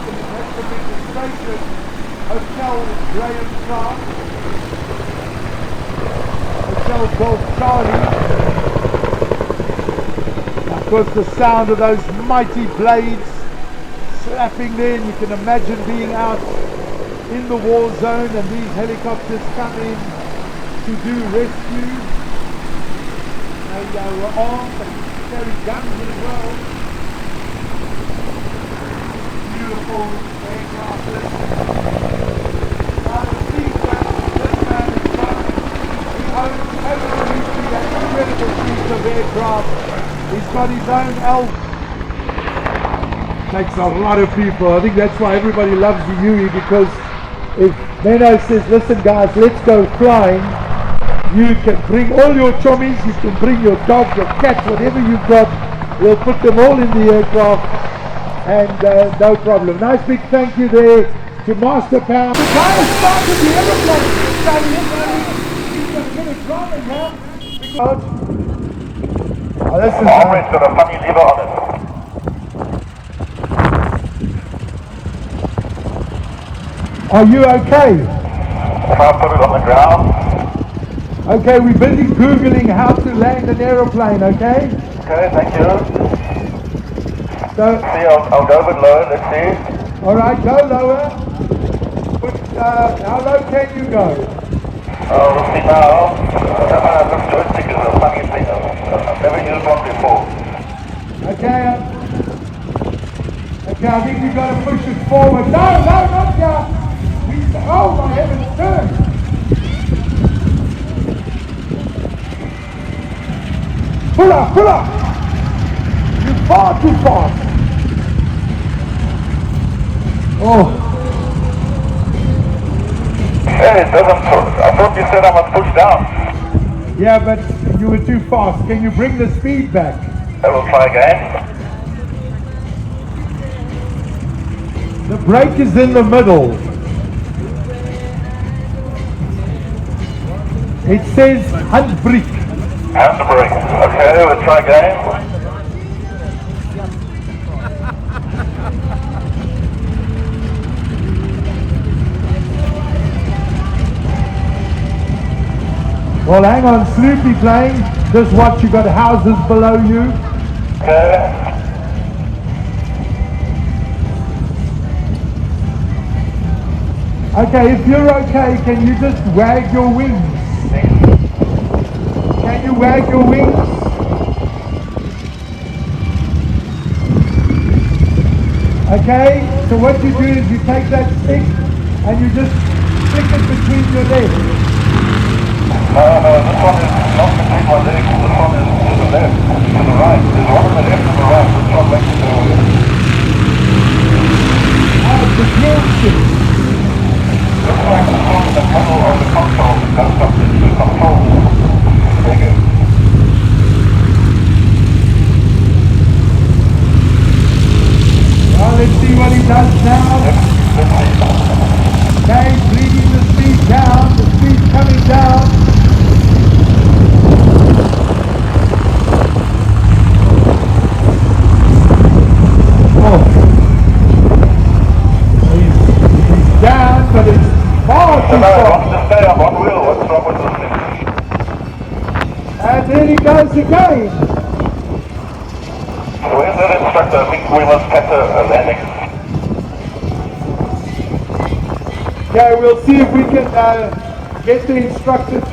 and it has the registration Hotel Graham Clark, Hotel Golf Charlie. Of course, the sound of those mighty blades slapping there, and you can imagine being out in the war zone and these helicopters come in to do rescue. They were armed and carried guns as well. Beautiful aircraft. Now the seat that this man is from, he owns absolutely that incredible piece of aircraft. He's got his own L. Takes a lot of people. I think that's why everybody loves the Yui, because if Menno says, listen guys, let's go flying, you can bring all your chommies, you can bring your dog, your cat, whatever you've got, we'll put them all in the aircraft and no problem. Nice big thank you there to Master Power. The guy who started the aeroplane, he's going to get a driving now. Oh, this is always got a funny lever on it. Are you okay? If I put it on the ground. Okay, we're busy Googling how to land an aeroplane, okay? Okay, thank you. So, See, I'll go a bit lower, let's see. Alright, go lower. But, how low can you go? We'll see now. This joystick is a funny thing. I've never used one before. Okay, I think you've got to push it forward. No, not here. Oh my heavens, turn! Pull up! You're far too fast. Oh. Hey, it doesn't push. I thought you said I must push down. Yeah, but you were too fast. Can you bring the speed back? I will try again. The brake is in the middle. It says handbrake. Handbrake. Okay, we'll try again. Well, hang on, Sloopy plane. Just watch, you got houses below you. Okay. Okay, if you're okay, can you just wag your wings? Can you wag your wings? Okay, so what you do is you take that stick and you just stick it between your legs. No, this one is not between my legs. This one is to the left, to the right. There's one on the left and the right. Which one makes it go left? Oh, it's a drill stick. Looks like the one in the middle of the console that goes up into the controls. There you go. Well, let's see what he does now. Okay, bringing the speed down. The speed's coming down. Oh. He's down, but it's far too far. Wants to stay on one wheel. What's wrong with this thing? And there he goes again. Where's that instructor? I think we must catch a landing. Okay, we'll see if we can get the instructor to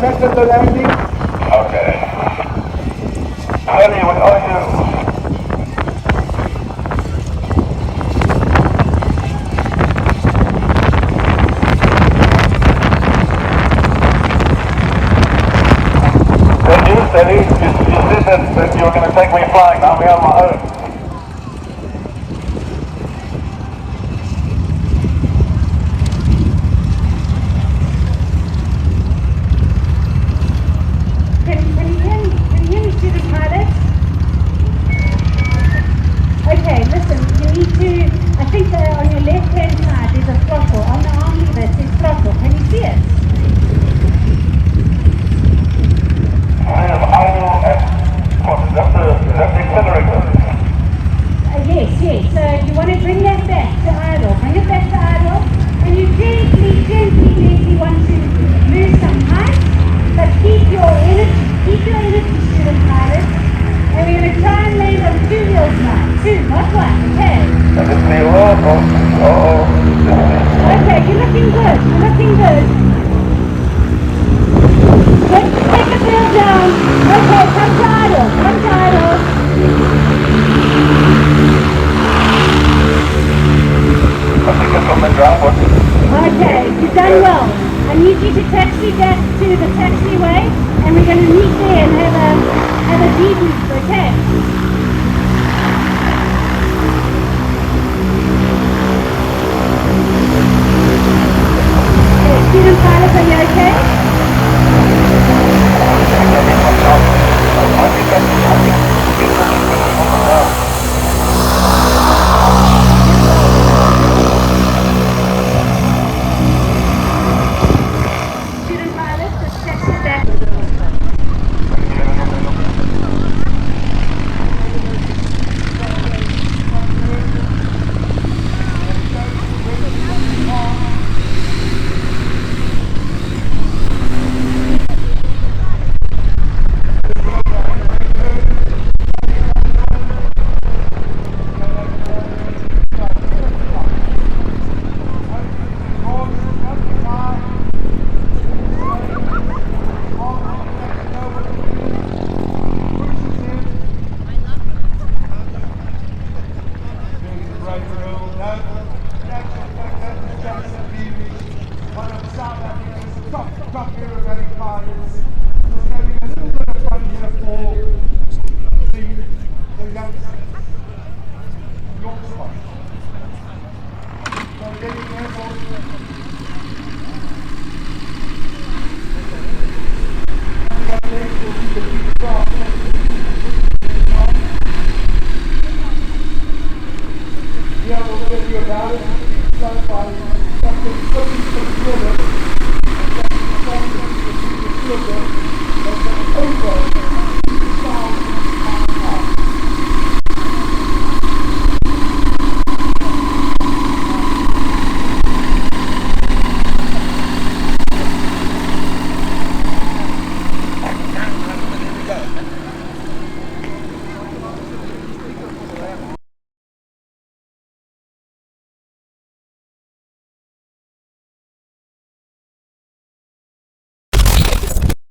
pattern the landing. Okay. Honey, what are you? Steady. You said that you were going to take me flying. Now I'm on my own. Can you hear me? Can you hear me, student pilot? Okay, you're looking good. You're looking good. Take the tail down. Okay, come to idle. Come to idle. I think it's on the ground. Okay, you've done well. I need you to taxi back to the taxiway, and we're going to meet there and have a debrief, okay? Okay, student pilot, are you okay? Student pilot, just taxi back. Jason Beamish, one of South Africa's top aerobatic pilots. Just having a little bit of fun here for the youngsters. Your spot. So getting airborne. Yeah, we're going to do about it. Done by something cooking from Europe. That's over 2,000 miles.